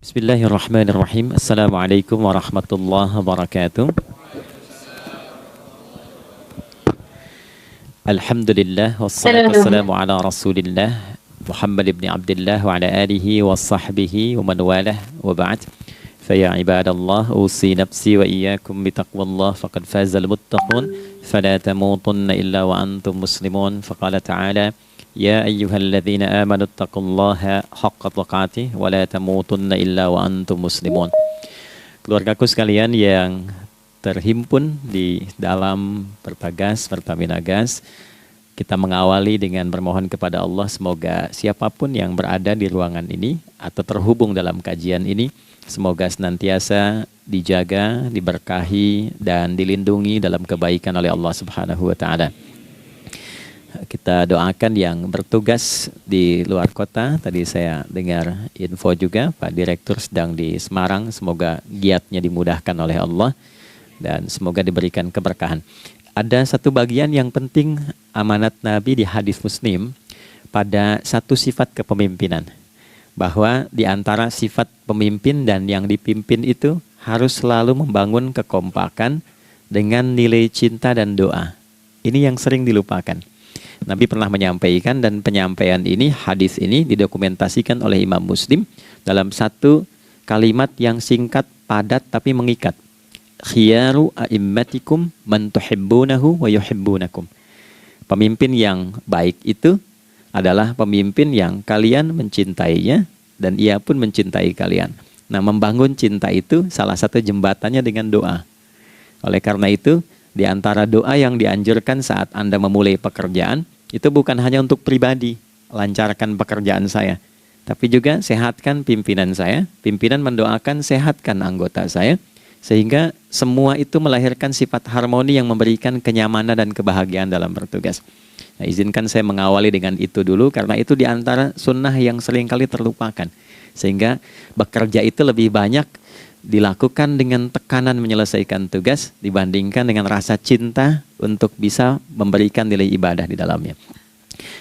Bismillahirrahmanirrahim. Assalamualaikum warahmatullahi wabarakatuh. Alhamdulillah wassalatu wassalamu ala Rasulillah Muhammad ibn Abdullah wa ala alihi wa sahbihi wa man walah wa ba'd. Fa ya ibadallah usi nafsi wa iyyakum bi taqwallah faqad fazal muttaqun fala tamutunna illa wa antum muslimun. Faqala ta'ala Ya ayyuhalladzina amanu taqullaha haqqa tuqatih wa la tamutunna illa wa antum muslimun. Keluargaku sekalian yang terhimpun di dalam Perbagas, Pertamina Gas, kita mengawali dengan bermohon kepada Allah semoga siapapun yang berada di ruangan ini atau terhubung dalam kajian ini, semoga senantiasa dijaga, diberkahi dan dilindungi dalam kebaikan oleh Allah Subhanahu wa taala. Kita doakan yang bertugas di luar kota. Tadi saya dengar info juga Pak Direktur sedang di Semarang. Semoga giatnya dimudahkan oleh Allah dan semoga diberikan keberkahan. Ada satu bagian yang penting amanat Nabi di hadis Muslim pada satu sifat kepemimpinan. Bahwa di antara sifat pemimpin dan yang dipimpin itu harus selalu membangun kekompakan dengan nilai cinta dan doa. Ini yang sering dilupakan. Nabi pernah menyampaikan dan penyampaian ini, hadis ini didokumentasikan oleh Imam Muslim dalam satu kalimat yang singkat, padat tapi mengikat. Khiyaru a'immatikum man tuhibbunahu wa yuhibbunakum. Pemimpin yang baik itu adalah pemimpin yang kalian mencintainya dan ia pun mencintai kalian. Nah, membangun cinta itu salah satu jembatannya dengan doa. Oleh karena itu, di antara doa yang dianjurkan saat Anda memulai pekerjaan, itu bukan hanya untuk pribadi, lancarkan pekerjaan saya. Tapi juga sehatkan pimpinan saya, pimpinan mendoakan sehatkan anggota saya, sehingga semua itu melahirkan sifat harmoni yang memberikan kenyamanan dan kebahagiaan dalam bertugas. Nah, izinkan saya mengawali dengan itu dulu, karena itu di antara sunnah yang seringkali terlupakan. Sehingga bekerja itu lebih banyak dilakukan dengan tekanan menyelesaikan tugas dibandingkan dengan rasa cinta untuk bisa memberikan nilai ibadah di dalamnya.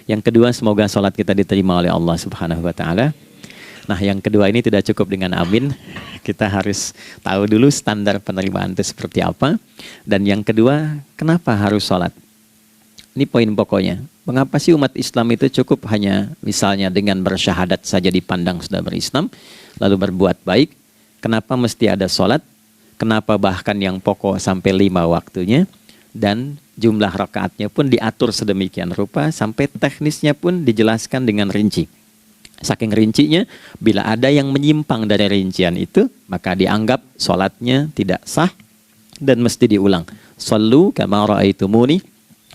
Yang kedua, semoga sholat kita diterima oleh Allah Subhanahu wa taala. Nah, yang kedua ini tidak cukup dengan amin. Kita harus tahu dulu standar penerimaan itu seperti apa. Dan yang kedua, kenapa harus sholat? Ini poin pokoknya. Mengapa sih umat Islam itu cukup hanya misalnya dengan bersyahadat saja dipandang sudah berislam, lalu berbuat baik? Kenapa mesti ada sholat? Kenapa bahkan yang pokok sampai 5 waktunya? Dan jumlah rakaatnya pun diatur sedemikian rupa sampai teknisnya pun dijelaskan dengan rinci. Saking rincinya, bila ada yang menyimpang dari rincian itu, maka dianggap sholatnya tidak sah dan mesti diulang. Shallu kama ra'aitumuni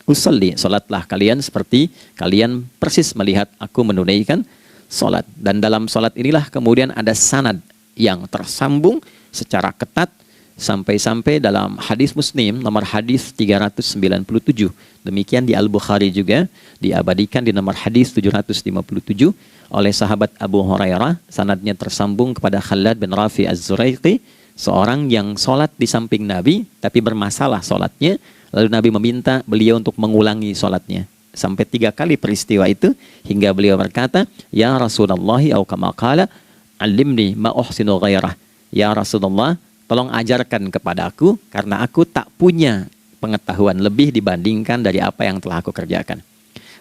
usalli. Sholatlah kalian seperti kalian persis melihat aku menunaikan sholat. Dan dalam sholat inilah kemudian ada sanad yang tersambung secara ketat sampai-sampai dalam hadis Muslim nomor hadis 397. Demikian di Al-Bukhari juga diabadikan di nomor hadis 757 oleh sahabat Abu Hurairah. Sanadnya tersambung kepada Khalad bin Rafi Az-Zuraiqi, seorang yang sholat di samping Nabi tapi bermasalah sholatnya. Lalu Nabi meminta beliau untuk mengulangi sholatnya. Sampai 3 kali peristiwa itu hingga beliau berkata, Ya Rasulullah au kama qala Alimni ma uhsinu ghairah. Ya Rasulullah, tolong ajarkan kepada aku karena aku tak punya pengetahuan lebih dibandingkan dari apa yang telah aku kerjakan.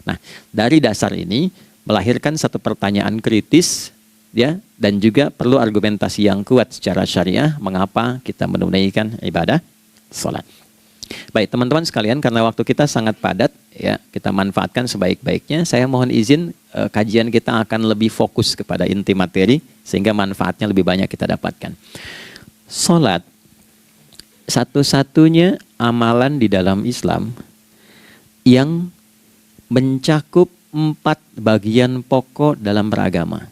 Nah, dari dasar ini melahirkan satu pertanyaan kritis ya, dan juga perlu argumentasi yang kuat secara syariah mengapa kita menunaikan ibadah salat. Baik teman-teman sekalian, karena waktu kita sangat padat ya, kita manfaatkan sebaik-baiknya. Saya mohon izin kajian kita akan lebih fokus kepada inti materi sehingga manfaatnya lebih banyak kita dapatkan. Salat satu-satunya amalan di dalam Islam yang mencakup 4 bagian pokok dalam beragama.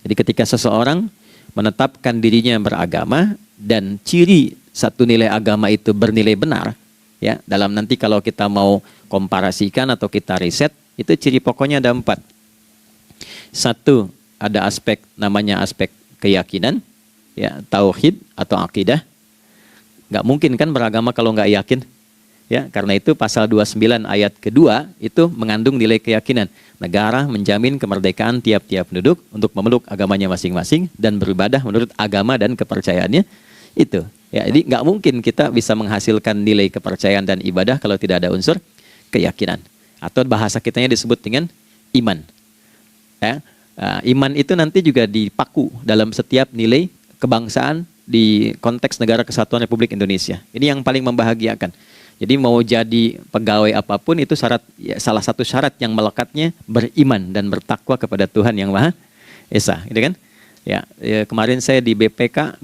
Jadi ketika seseorang menetapkan dirinya beragama dan ciri satu nilai agama itu bernilai benar, ya, dalam nanti kalau kita mau komparasikan atau kita riset, itu ciri pokoknya ada 4. Satu, ada aspek namanya aspek keyakinan, ya, tauhid atau akidah. Nggak mungkin kan beragama kalau nggak yakin. Ya, karena itu pasal 29 ayat kedua itu mengandung nilai keyakinan. Negara menjamin kemerdekaan tiap-tiap penduduk untuk memeluk agamanya masing-masing dan beribadah menurut agama dan kepercayaannya itu. Ya, jadi nggak mungkin kita bisa menghasilkan nilai kepercayaan dan ibadah kalau tidak ada unsur keyakinan. Atau bahasa kitanya disebut dengan iman. Ya, iman itu nanti juga dipaku dalam setiap nilai kebangsaan di konteks Negara Kesatuan Republik Indonesia. Ini yang paling membahagiakan. Jadi mau jadi pegawai apapun itu syarat, ya, salah satu syarat yang melekatnya beriman dan bertakwa kepada Tuhan Yang Maha Esa, gitu kan? Ya, kemarin saya di BPK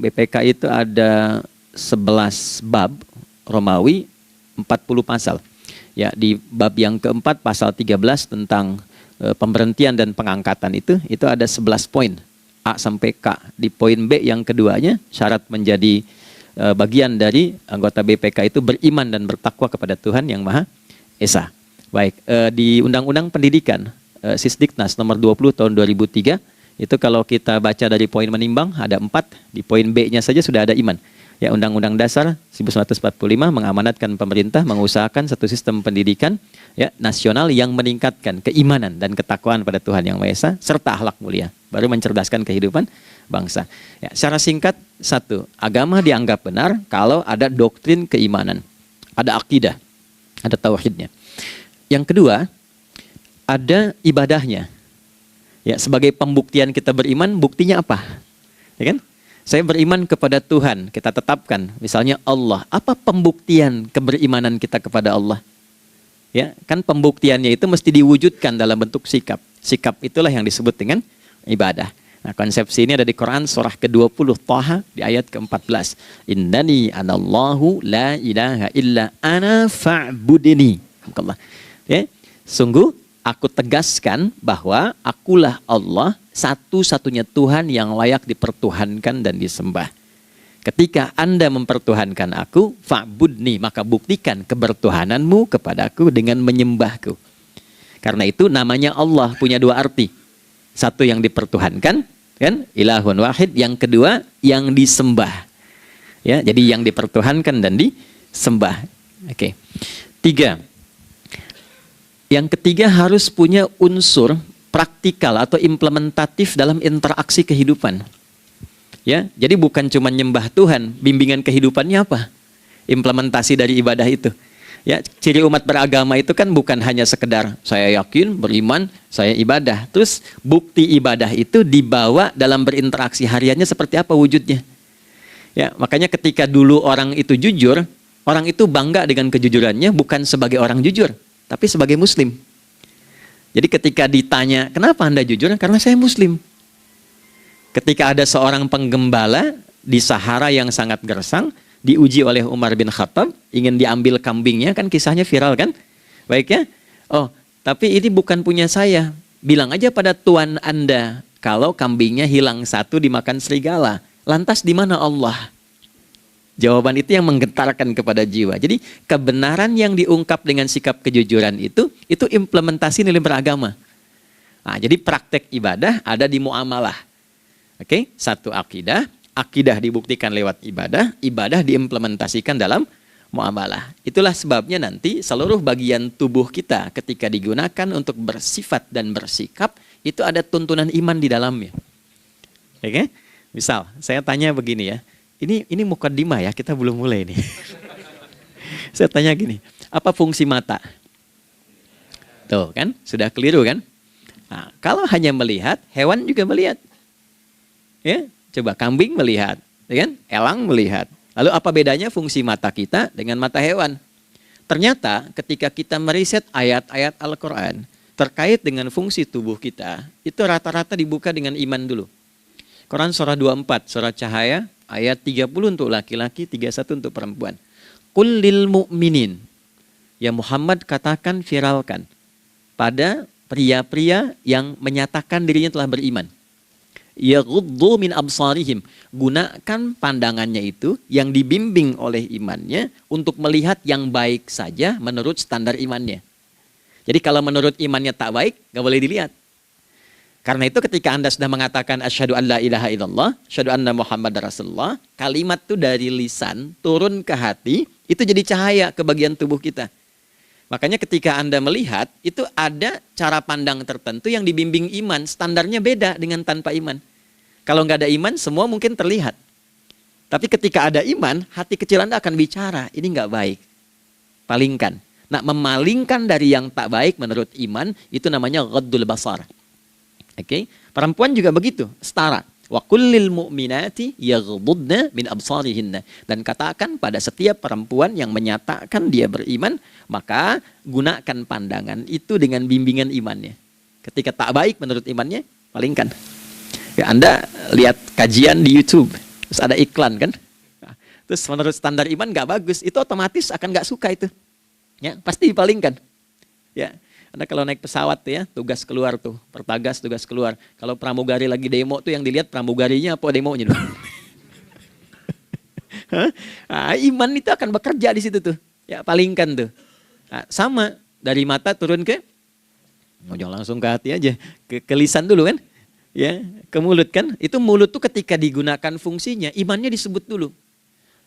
itu ada 11 bab Romawi, 40 pasal. Ya, di bab yang keempat pasal 13 tentang pemberhentian dan pengangkatan itu ada 11 poin A sampai K. Di poin B yang keduanya syarat menjadi bagian dari anggota BPK itu beriman dan bertakwa kepada Tuhan Yang Maha Esa. Baik, di Undang-Undang Pendidikan Sisdiknas nomor 20 tahun 2003 itu kalau kita baca dari poin menimbang ada 4, di poin B-nya saja sudah ada iman. Ya, Undang-Undang Dasar 1945 mengamanatkan pemerintah mengusahakan satu sistem pendidikan ya nasional yang meningkatkan keimanan dan ketakwaan pada Tuhan Yang Maha Esa serta akhlak mulia, baru mencerdaskan kehidupan bangsa. Ya, secara singkat, satu, agama dianggap benar kalau ada doktrin keimanan, ada akidah, ada tauhidnya. Yang kedua, ada ibadahnya. Ya, sebagai pembuktian kita beriman, buktinya apa? Ya kan? Saya beriman kepada Tuhan, kita tetapkan, misalnya Allah. Apa pembuktian keberimanan kita kepada Allah? Ya, kan pembuktiannya itu mesti diwujudkan dalam bentuk sikap. Sikap itulah yang disebut dengan ibadah. Nah, konsepsi ini ada di Quran surah ke-20 Thaha di ayat ke-14. Innani anallahu la ilaha illa ana fa'budini. Ya, sungguh aku tegaskan bahwa akulah Allah, satu-satunya Tuhan yang layak dipertuhankan dan disembah. Ketika Anda mempertuhankan aku, fa'budni, maka buktikan kebertuhananmu kepadaku dengan menyembahku. Karena itu namanya Allah punya dua arti. Satu yang dipertuhankan, kan? Ilahun wahid. Yang kedua yang disembah. Ya, jadi yang dipertuhankan dan disembah. Oke. 3. Yang ketiga harus punya unsur praktikal atau implementatif dalam interaksi kehidupan. Ya, jadi bukan cuma nyembah Tuhan, bimbingan kehidupannya apa? Implementasi dari ibadah itu. Ya, ciri umat beragama itu kan bukan hanya sekedar saya yakin, beriman, saya ibadah. Terus bukti ibadah itu dibawa dalam berinteraksi hariannya seperti apa wujudnya. Ya, makanya ketika dulu orang itu jujur, orang itu bangga dengan kejujurannya bukan sebagai orang jujur, tapi sebagai muslim. Jadi ketika ditanya, kenapa Anda jujur? Karena saya muslim. Ketika ada seorang penggembala di Sahara yang sangat gersang, diuji oleh Umar bin Khattab, ingin diambil kambingnya, kan kisahnya viral kan? Baik ya? Oh, tapi ini bukan punya saya. Bilang aja pada tuan Anda, kalau kambingnya hilang satu dimakan serigala. Lantas di mana Allah? Jawaban itu yang menggetarkan kepada jiwa. Jadi kebenaran yang diungkap dengan sikap kejujuran itu implementasi nilai beragama. Nah, jadi praktek ibadah ada di muamalah. Oke, satu akidah. Akidah dibuktikan lewat ibadah, ibadah diimplementasikan dalam muamalah. Itulah sebabnya nanti seluruh bagian tubuh kita ketika digunakan untuk bersifat dan bersikap, itu ada tuntunan iman di dalamnya. Oke? Misal, saya tanya begini ya, ini mukaddimah ya, kita belum mulai nih. Saya tanya gini, apa fungsi mata? Tuh kan, sudah keliru kan? Nah, kalau hanya melihat, hewan juga melihat. Ya? Coba kambing melihat, ya kan? Elang melihat. Lalu apa bedanya fungsi mata kita dengan mata hewan? Ternyata ketika kita meriset ayat-ayat Al-Quran terkait dengan fungsi tubuh kita, itu rata-rata dibuka dengan iman dulu. Quran surah 24, surah Cahaya, ayat 30 untuk laki-laki, 31 untuk perempuan. Qul lil mu'minin. Ya Muhammad katakan, viralkan pada pria-pria yang menyatakan dirinya telah beriman. Yaghuddu min absarihim, gunakan pandangannya itu yang dibimbing oleh imannya untuk melihat yang baik saja menurut standar imannya. Jadi kalau menurut imannya tak baik, nggak boleh dilihat. Karena itu ketika Anda sudah mengatakan asyhadu an la ilaha illallah, asyhadu anna Muhammad Rasulullah, kalimat itu dari lisan turun ke hati, Itu jadi cahaya ke bagian tubuh kita. Makanya ketika Anda melihat, itu ada cara pandang tertentu yang dibimbing iman. Standarnya beda dengan tanpa iman. Kalau nggak ada iman, semua mungkin terlihat. Tapi ketika ada iman, hati kecil Anda akan bicara, ini nggak baik. Palingkan. Nah, memalingkan dari yang tak baik menurut iman, itu namanya ghaddul basar. Oke? Perempuan juga begitu, setara. Wa kullil mu'minati yaghdudna min absarihinna. Dan katakan pada setiap perempuan yang menyatakan dia beriman, maka gunakan pandangan itu dengan bimbingan imannya. Ketika tak baik menurut imannya, palingkan. Ya, Anda lihat kajian di YouTube, terus ada iklan kan? Nah, terus menurut standar iman nggak bagus, itu otomatis akan nggak suka itu. Ya, pasti dipalingkan. Ya. Anda kalau naik pesawat ya, tugas keluar tuh, pertagas tugas keluar. Kalau pramugari lagi demo tuh yang dilihat pramugarinya apa demonya tuh. Nah, iman itu akan bekerja di situ tuh. Ya, palingkan tuh. Nah, sama dari mata turun ke, jangan langsung ke hati aja, ke lisan dulu kan. Ya, ke mulut kan. Itu mulut tuh ketika digunakan fungsinya, imannya disebut dulu.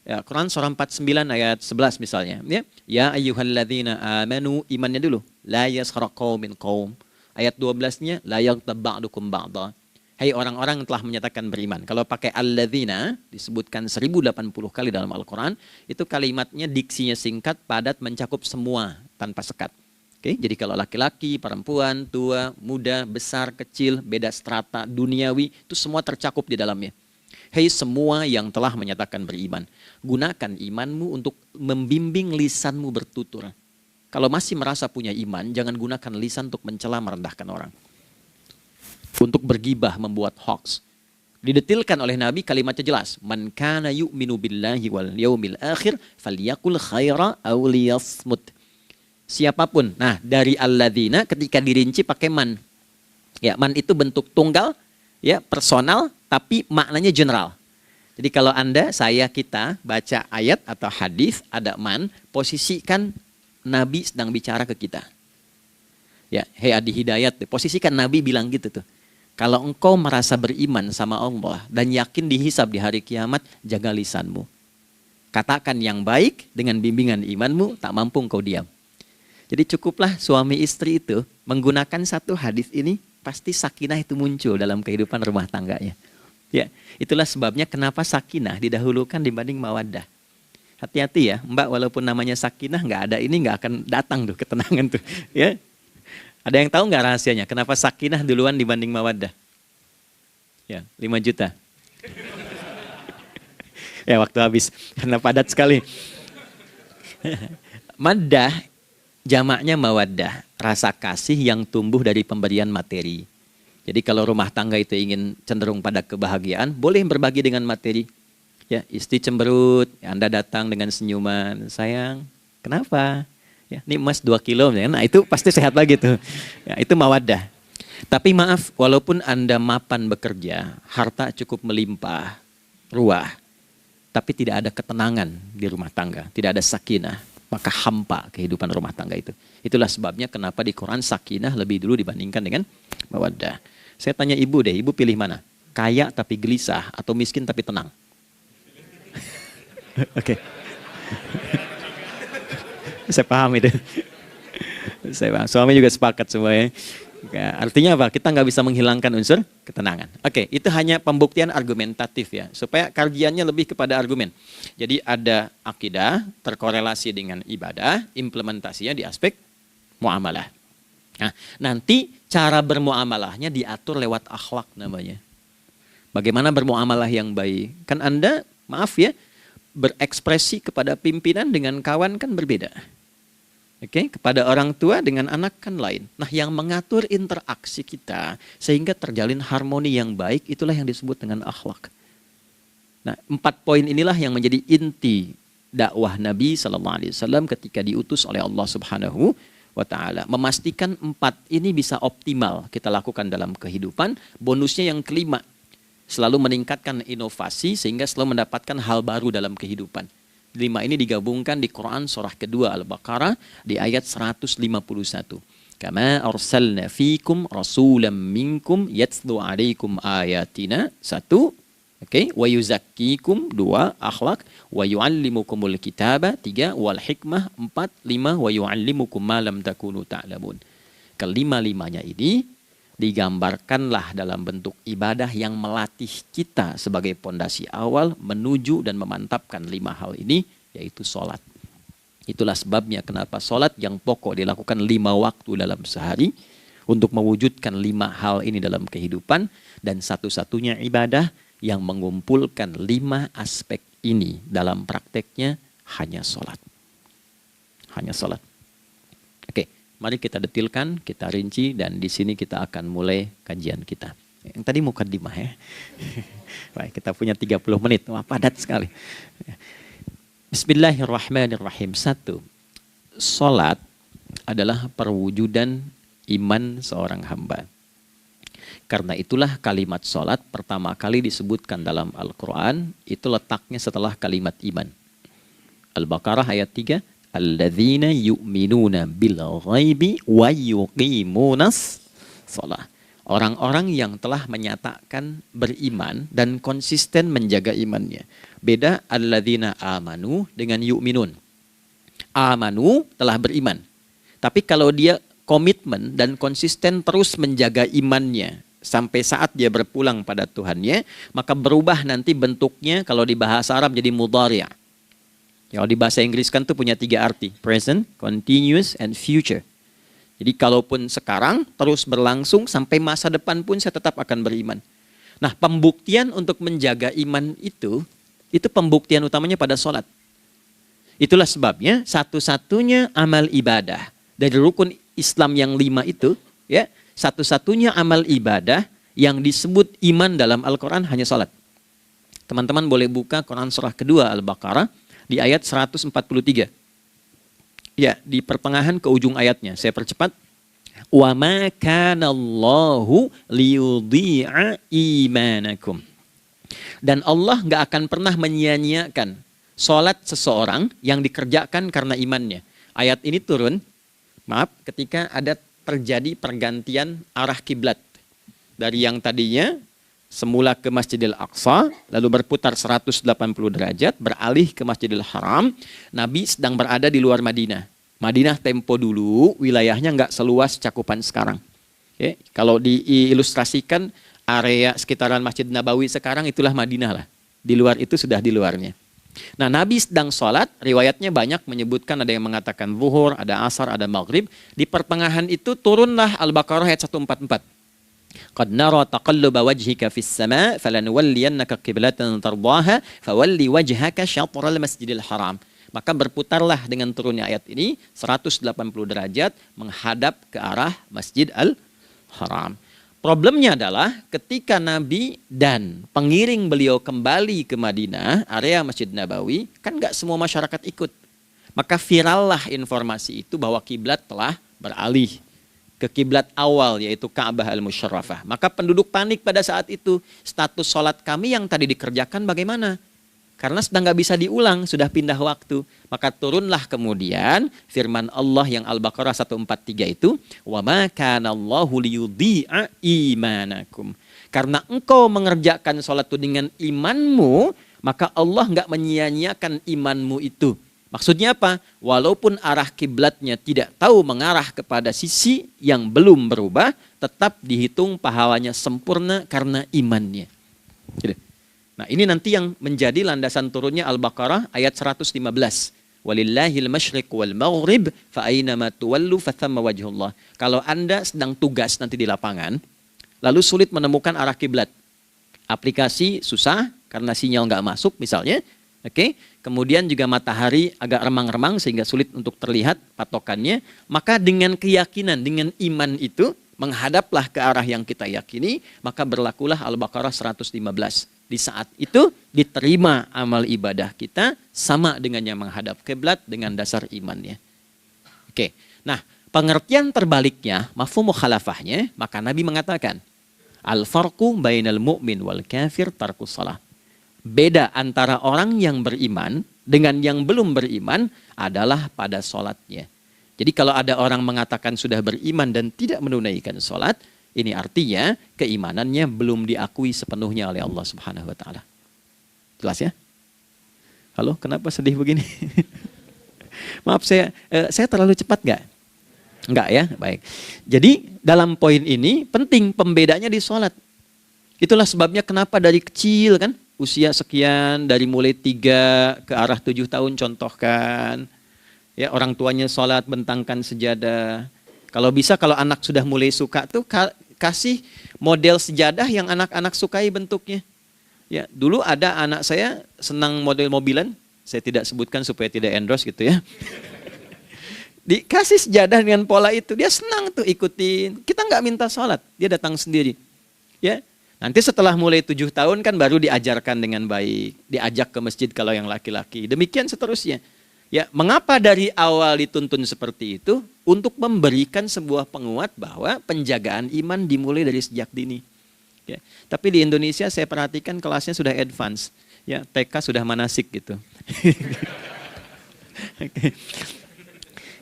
Ya, Quran surah 49 ayat 11 misalnya. Ya ayyuhalladzina amanu, imannya dulu. La yaskhar qaumin qaum. Ayat 12-nya la yaghtab ba'dukum ba'dha. Hai orang-orang yang telah menyatakan beriman. Kalau pakai alladzina disebutkan 1080 kali dalam Al-Quran, itu kalimatnya diksinya singkat, padat, mencakup semua tanpa sekat. Oke, jadi kalau laki-laki, perempuan, tua, muda, besar, kecil, beda strata, duniawi, itu semua tercakup di dalamnya. Hei semua yang telah menyatakan beriman, gunakan imanmu untuk membimbing lisanmu bertutur. Kalau masih merasa punya iman, jangan gunakan lisan untuk mencela merendahkan orang. Untuk bergibah, membuat hoax. Didetilkan oleh Nabi kalimatnya jelas. Man kana yu'minu billahi wal yaumil akhir falyakul khaira aw liyasmut. Siapapun. Nah, dari alladzina ketika dirinci pakai man. Ya, man itu bentuk tunggal, ya, personal, tapi maknanya general. Jadi kalau Anda, saya, kita baca ayat atau hadis ada man, posisikan Nabi sedang bicara ke kita. Ya, hei Adi Hidayat, posisikan Nabi bilang gitu tuh. Kalau engkau merasa beriman sama Allah dan yakin dihisab di hari kiamat, jaga lisanmu. Katakan yang baik dengan bimbingan imanmu, tak mampu engkau diam. Jadi cukuplah suami istri itu menggunakan satu hadis ini, pasti sakinah itu muncul dalam kehidupan rumah tangganya. Ya, itulah sebabnya kenapa sakinah didahulukan dibanding mawaddah. Hati-hati ya, Mbak, walaupun namanya sakinah nggak ada ini nggak akan datang tuh ketenangan tuh. Ya, ada yang tahu nggak rahasianya? Kenapa sakinah duluan dibanding mawaddah? Ya, 5 juta. Ya, waktu habis karena padat sekali. Maddah jamaknya mawaddah, rasa kasih yang tumbuh dari pemberian materi. Jadi kalau rumah tangga itu ingin cenderung pada kebahagiaan, boleh berbagi dengan materi. Ya, istri cemberut, ya, Anda datang dengan senyuman, sayang, kenapa? Ya, ini emas 2 kilo, ya. Nah itu pasti sehat lagi tuh. Ya, itu mawaddah. Tapi maaf, walaupun Anda mapan bekerja, harta cukup melimpah, ruah, tapi tidak ada ketenangan di rumah tangga, tidak ada sakinah, maka hampa kehidupan rumah tangga itu. Itulah sebabnya kenapa di Quran sakinah lebih dulu dibandingkan dengan mawaddah. Saya tanya ibu deh, ibu pilih mana? Kaya tapi gelisah atau miskin tapi tenang? Oke. Saya paham itu. Saya paham. Suami juga sepakat semua ya. Artinya apa? Kita nggak bisa menghilangkan unsur ketenangan. Oke, itu hanya pembuktian argumentatif ya. Supaya kajiannya lebih kepada argumen. Jadi ada akidah terkorelasi dengan ibadah, implementasinya di aspek muamalah. Nah, nanti cara bermuamalahnya diatur lewat akhlak namanya. Bagaimana bermuamalah yang baik? Kan Anda, maaf ya, berekspresi kepada pimpinan dengan kawan kan berbeda. Oke, kepada orang tua dengan anak kan lain. Nah, yang mengatur interaksi kita sehingga terjalin harmoni yang baik, itulah yang disebut dengan akhlak. Nah, 4 poin inilah yang menjadi inti dakwah Nabi SAW ketika diutus oleh Allah Subhanahu wa ta'ala. Memastikan 4 ini bisa optimal kita lakukan dalam kehidupan. Bonusnya yang kelima, selalu meningkatkan inovasi sehingga selalu mendapatkan hal baru dalam kehidupan. 5 ini digabungkan di Quran surah kedua Al-Baqarah di ayat 151. Kama arsalna fikum rasulam minkum yatslu alaikum ayatina. 1. Oke, wa yuzakkikum 2, akhlak, wa yu'allimukumul kitaba 3, wal hikmah 4, 5, wa yu'allimukum ma lam takunu ta'lamun. Kelima-limanya ini digambarkanlah dalam bentuk ibadah yang melatih kita sebagai pondasi awal menuju dan memantapkan 5 hal ini, yaitu sholat. Itulah sebabnya kenapa sholat yang pokok dilakukan 5 waktu dalam sehari untuk mewujudkan 5 hal ini dalam kehidupan, dan satu-satunya ibadah yang mengumpulkan 5 aspek ini dalam prakteknya hanya sholat. Hanya sholat. Oke, mari kita detilkan, kita rinci, dan di sini kita akan mulai kajian kita. Yang tadi mukadimah ya. Baik, kita punya 30 menit. Wah, padat sekali. Bismillahirrahmanirrahim. 1. Sholat adalah perwujudan iman seorang hamba. Karena itulah kalimat sholat pertama kali disebutkan dalam Al-Quran, itu letaknya setelah kalimat iman. Al-Baqarah ayat 3, Alladzina yu'minuna bil ghaibi wa yuqimunas sholat. Orang-orang yang telah menyatakan beriman dan konsisten menjaga imannya. Beda alladzina amanu dengan yu'minun. Amanu telah beriman. Tapi kalau dia komitmen dan konsisten terus menjaga imannya sampai saat dia berpulang pada Tuhannya, maka berubah nanti bentuknya kalau di bahasa Arab jadi mudhari'. Kalau di bahasa Inggris kan tuh punya 3 arti, present, continuous, and future. Jadi kalaupun sekarang terus berlangsung sampai masa depan pun saya tetap akan beriman. Nah, pembuktian untuk menjaga iman itu pembuktian utamanya pada sholat. Itulah sebabnya satu-satunya amal ibadah dari rukun Islam yang 5 itu, ya, satu-satunya amal ibadah yang disebut iman dalam Al-Quran hanya sholat. Teman-teman boleh buka Quran surah kedua Al-Baqarah di ayat 143. Ya, di pertengahan ke ujung ayatnya. Saya percepat. Wa ma kana Allahu liyudhi'a imanakum. Dan Allah nggak akan pernah menyia-nyiakan sholat seseorang yang dikerjakan karena imannya. Ayat ini turun, ketika ada terjadi pergantian arah kiblat. Dari yang tadinya semula ke Masjidil Aqsa, lalu berputar 180 derajat, beralih ke Masjidil Haram. Nabi sedang berada di luar Madinah. Madinah tempo dulu, wilayahnya nggak seluas cakupan sekarang. Oke, kalau diilustrasikan, area sekitaran Masjid Nabawi sekarang itulah Madinah lah. Di luar itu sudah di luarnya. Nah, Nabi sedang sholat, riwayatnya banyak menyebutkan, ada yang mengatakan zuhur, ada asar, ada maghrib. Di pertengahan itu turunlah Al-Baqarah ayat 144. Qad nara taqalluba wajhika fis sama' falanuwalliyannaka qiblatan tardaha fawalli wajhaka syatral masjidil haram. Maka berputarlah dengan turunnya ayat ini 180 derajat menghadap ke arah Masjid Al-Haram. Problemnya adalah ketika Nabi dan pengiring beliau kembali ke Madinah, area Masjid Nabawi, kan nggak semua masyarakat ikut. Maka virallah informasi itu bahwa kiblat telah beralih ke kiblat awal, yaitu Ka'bah Al-Musyarrafah. Maka penduduk panik pada saat itu. Status sholat kami yang tadi dikerjakan bagaimana? Karena sudah nggak bisa diulang, sudah pindah waktu. Maka turunlah kemudian firman Allah yang Al-Baqarah 143 itu, wa ma kana Allahu liyudhi'a imanakum. Karena engkau mengerjakan sholat itu dengan imanmu, maka Allah nggak menyia-nyiakan imanmu itu. Maksudnya apa? Walaupun arah kiblatnya tidak tahu mengarah kepada sisi yang belum berubah, tetap dihitung pahalanya sempurna karena imannya. Gitu. Nah, ini nanti yang menjadi landasan turunnya Al-Baqarah ayat 115. Walillahil masyriq wal maghrib fa aynama tuwallu fathamma wajhullah. Kalau Anda sedang tugas nanti di lapangan, lalu sulit menemukan arah kiblat. Aplikasi susah karena sinyal nggak masuk misalnya. Oke, kemudian juga matahari agak remang-remang sehingga sulit untuk terlihat patokannya. Maka dengan keyakinan, dengan iman itu, menghadaplah ke arah yang kita yakini, maka berlakulah Al-Baqarah 115. Di saat itu diterima amal ibadah kita sama dengan yang menghadap kiblat dengan dasar imannya. Oke, nah pengertian terbaliknya, mafhum mukhalafahnya, maka Nabi mengatakan, al-farqu bainal mu'min wal kafir tarkus salah. Beda antara orang yang beriman dengan yang belum beriman adalah pada sholatnya. Jadi kalau ada orang mengatakan sudah beriman dan tidak menunaikan sholat, ini artinya keimanannya belum diakui sepenuhnya oleh Allah Subhanahu wa Ta'ala. Jelas ya? Halo, kenapa sedih begini? Maaf, saya terlalu cepat nggak? Enggak ya, baik. Jadi dalam poin ini penting pembedanya di sholat. Itulah sebabnya kenapa dari kecil kan, usia sekian, dari mulai 3 ke arah 7 tahun contohkan. Ya, orang tuanya sholat bentangkan sejadah. Kalau bisa, kalau anak sudah mulai suka tuh kasih model sejadah yang anak-anak sukai bentuknya. Ya, dulu ada anak saya senang model mobilan, saya tidak sebutkan supaya tidak endorse gitu ya. Dikasih sejadah dengan pola itu, dia senang tuh ikutin. Kita nggak minta sholat, dia datang sendiri. Ya, nanti setelah mulai 7 tahun kan baru diajarkan dengan baik, diajak ke masjid kalau yang laki-laki. Demikian seterusnya. Ya, mengapa dari awal dituntun seperti itu? Untuk memberikan sebuah penguat bahwa penjagaan iman dimulai dari sejak dini. Ya, tapi di Indonesia saya perhatikan kelasnya sudah advance. Ya, TK sudah manasik gitu. Okay.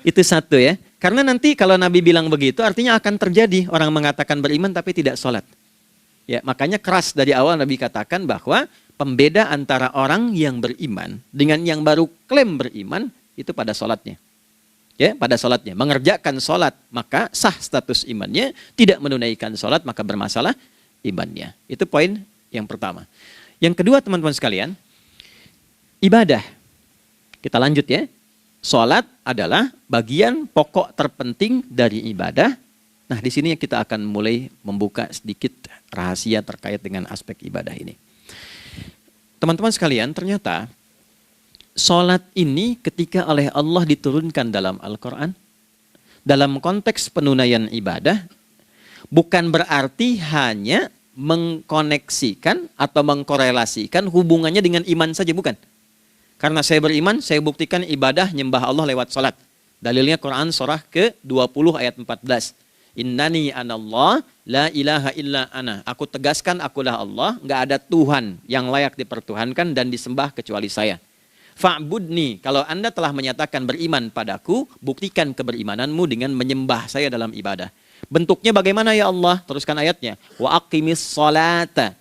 Itu satu ya. Karena nanti kalau Nabi bilang begitu artinya akan terjadi orang mengatakan beriman tapi tidak sholat. Ya, makanya keras dari awal Nabi katakan bahwa pembeda antara orang yang beriman dengan yang baru klaim beriman itu pada sholatnya. Ya, pada sholatnya. Mengerjakan sholat maka sah status imannya, tidak menunaikan sholat maka bermasalah imannya. Itu poin yang pertama. Yang kedua teman-teman sekalian, ibadah. Kita lanjut ya. Sholat adalah bagian pokok terpenting dari ibadah. Nah, di sini kita akan mulai membuka sedikit rahasia terkait dengan aspek ibadah ini. Teman-teman sekalian, ternyata sholat ini ketika oleh Allah diturunkan dalam Al-Quran, dalam konteks penunaian ibadah, bukan berarti hanya mengkoneksikan atau mengkorelasikan hubungannya dengan iman saja, bukan. Karena saya beriman, saya buktikan ibadah nyembah Allah lewat sholat. Dalilnya Quran surah ke-20 ayat 14. Innani anallah la ilaha illa ana. Aku tegaskan akulah Allah, nggak ada Tuhan yang layak dipertuhankan dan disembah kecuali saya. Fa'budni, kalau Anda telah menyatakan beriman padaku, buktikan keberimananmu dengan menyembah saya dalam ibadah. Bentuknya bagaimana ya Allah? Teruskan ayatnya. Wa aqimis sholata.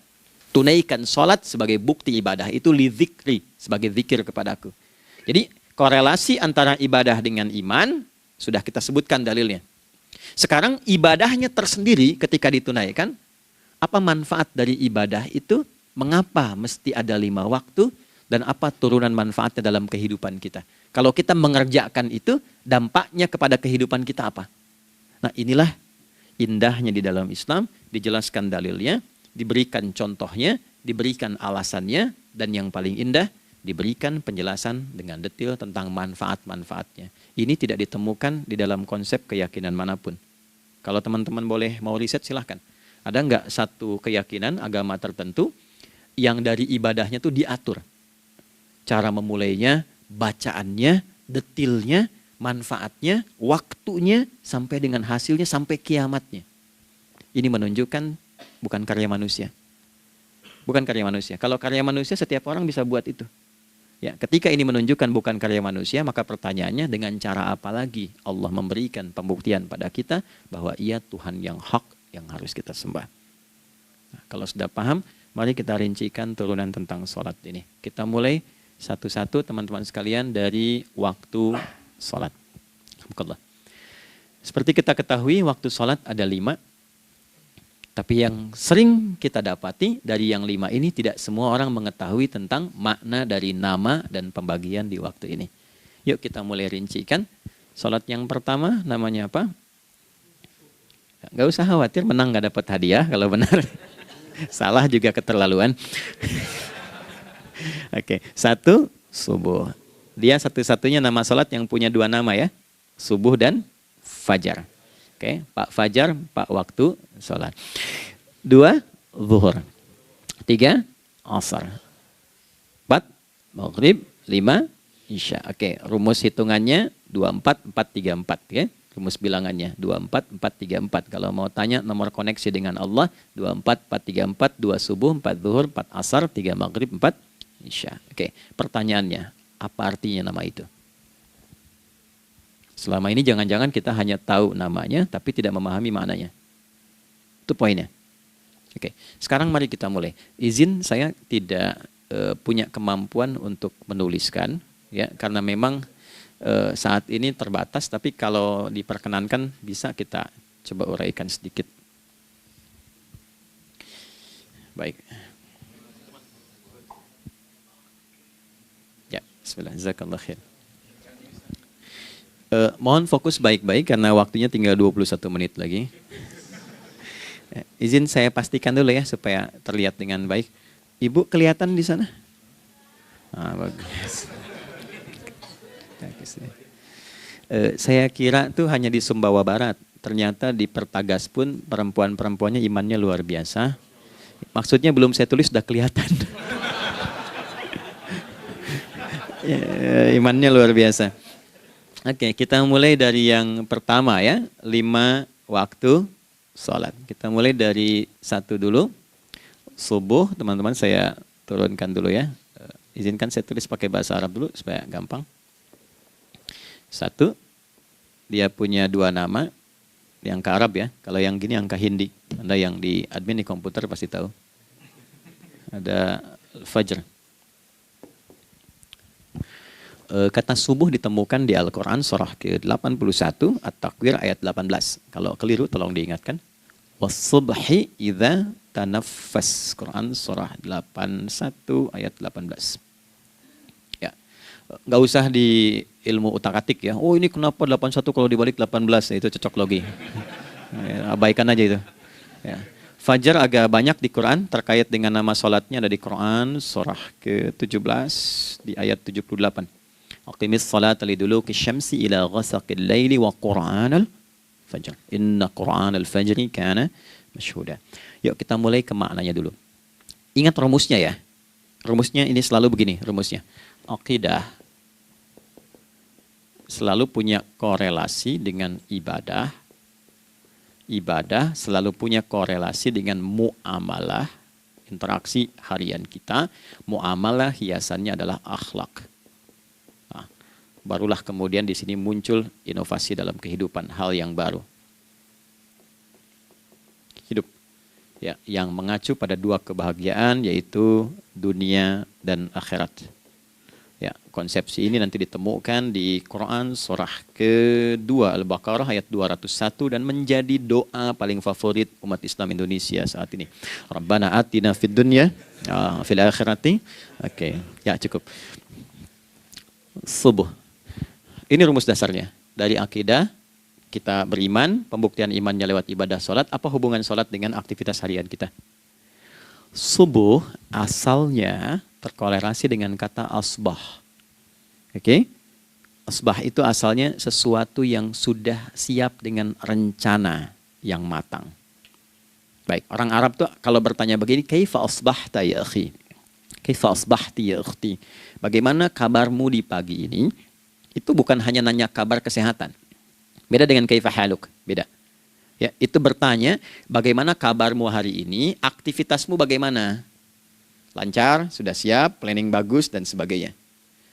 Tunaikan sholat sebagai bukti ibadah. Itu li dzikri, sebagai zikir kepadaku. Jadi korelasi antara ibadah dengan iman sudah kita sebutkan dalilnya. Sekarang ibadahnya tersendiri ketika ditunaikan, apa manfaat dari ibadah itu? Mengapa mesti ada 5 waktu? Dan apa turunan manfaatnya dalam kehidupan kita? Kalau kita mengerjakan itu, dampaknya kepada kehidupan kita apa? Nah, inilah indahnya di dalam Islam, dijelaskan dalilnya, diberikan contohnya, diberikan alasannya, dan yang paling indah, diberikan penjelasan dengan detail tentang manfaat-manfaatnya. Ini tidak ditemukan di dalam konsep keyakinan manapun. Kalau teman-teman boleh mau riset silahkan. Ada nggak satu keyakinan agama tertentu yang dari ibadahnya tuh diatur? Cara memulainya, bacaannya, detailnya, manfaatnya, waktunya, sampai dengan hasilnya, sampai kiamatnya. Ini menunjukkan bukan karya manusia. Bukan karya manusia. Kalau karya manusia setiap orang bisa buat itu. Ya, ketika ini menunjukkan bukan karya manusia, maka pertanyaannya dengan cara apa lagi Allah memberikan pembuktian pada kita bahwa Ia Tuhan yang hak yang harus kita sembah. Nah, kalau sudah paham, mari kita rincikan turunan tentang sholat ini. Kita mulai satu-satu teman-teman sekalian dari waktu sholat. Seperti kita ketahui waktu sholat ada 5. Tapi yang sering kita dapati dari yang 5 ini tidak semua orang mengetahui tentang makna dari nama dan pembagian di waktu ini. Yuk kita mulai rincikan. Sholat yang pertama namanya apa? Gak usah khawatir menang gak dapat hadiah kalau benar. Salah juga keterlaluan. Oke, 1 subuh. Dia satu-satunya nama sholat yang punya 2 nama ya. Subuh dan fajar. Oke, Pak Fajar, Pak waktu sholat. 2, zuhur. 3, asar. 4, maghrib. 5, isya. Oke, rumus hitungannya 24, 4, 3, 4. Ya. Rumus bilangannya 24, 4, 3, 4. Kalau mau tanya nomor koneksi dengan Allah, 24, 4, 3, 4, 2 subuh, 4 zuhur, 4 asar, 3 maghrib, 4 isya. Oke, pertanyaannya, apa artinya nama itu? Selama ini jangan-jangan kita hanya tahu namanya, tapi tidak memahami maknanya. Itu poinnya. Oke, sekarang mari kita mulai. Izin saya tidak punya kemampuan untuk menuliskan, ya, karena memang saat ini terbatas, tapi kalau diperkenankan bisa kita coba uraikan sedikit. Baik. Ya, bismillah, jazakallah khair. Mohon fokus baik-baik karena waktunya tinggal 21 menit lagi. Izin saya pastikan dulu ya supaya terlihat dengan baik. Ibu kelihatan di sana? Bagus. Saya kira tuh hanya di Sumbawa Barat. Ternyata di Pertagas pun perempuan-perempuannya imannya luar biasa. Maksudnya belum saya tulis sudah kelihatan. Imannya luar biasa. Oke, kita mulai dari yang pertama ya. 5 waktu sholat. Kita mulai dari 1 dulu. Subuh, teman-teman saya turunkan dulu ya. Izinkan saya tulis pakai bahasa Arab dulu supaya gampang. 1, dia punya 2 nama. Yang ke Arab ya. Kalau yang gini angka Hindi. Anda yang di admin di komputer pasti tahu. Ada Fajr. Kata subuh ditemukan di Al-Quran surah ke-81 At-Takwir ayat 18. Kalau keliru tolong diingatkan. Was-subhi idza tanaffas. Quran surah 81 ayat 18. Ya. Nggak usah di ilmu utak-atik ya. Oh ini kenapa 81 kalau dibalik 18? Ya, itu cocok logi. Ya, abaikan aja itu. Ya. Fajar agak banyak di Quran terkait dengan nama sholatnya ada di Quran surah ke-17 di ayat 78. Aqimis salata liduluki syamsi ila ghasaqil laili wa qur'anal fajr. Inna qur'anal fajri kana masyhuda. Yuk kita mulai ke maknanya dulu. Ingat rumusnya ya. Rumusnya ini selalu begini rumusnya. Aqidah selalu punya korelasi dengan ibadah. Ibadah selalu punya korelasi dengan muamalah, interaksi harian kita. Muamalah hiasannya adalah akhlak. Nah, barulah kemudian di sini muncul inovasi dalam kehidupan, hal yang baru. Hidup ya, yang mengacu pada 2 kebahagiaan yaitu dunia dan akhirat. Ya, konsepsi ini nanti ditemukan di Quran surah ke-2 Al-Baqarah ayat 201 dan menjadi doa paling favorit umat Islam Indonesia saat ini. Rabbana atina fid dunya fil akhirati. Oke, ya cukup. Subuh. Ini rumus dasarnya. Dari akidah kita beriman, pembuktian imannya lewat ibadah sholat. Apa hubungan sholat dengan aktivitas harian kita? Subuh asalnya terkorelasi dengan kata asbah. Oke? Asbah itu asalnya sesuatu yang sudah siap dengan rencana yang matang. Baik, orang Arab tuh kalau bertanya begini, kaifa asbahta ya akhi? Kaifa asbahti ya ukhti? Bagaimana kabarmu di pagi ini? Itu bukan hanya nanya kabar kesehatan. Beda dengan kaifa haluk, beda. Ya, itu bertanya, bagaimana kabarmu hari ini? Aktivitasmu bagaimana? Lancar, sudah siap, planning bagus, dan sebagainya.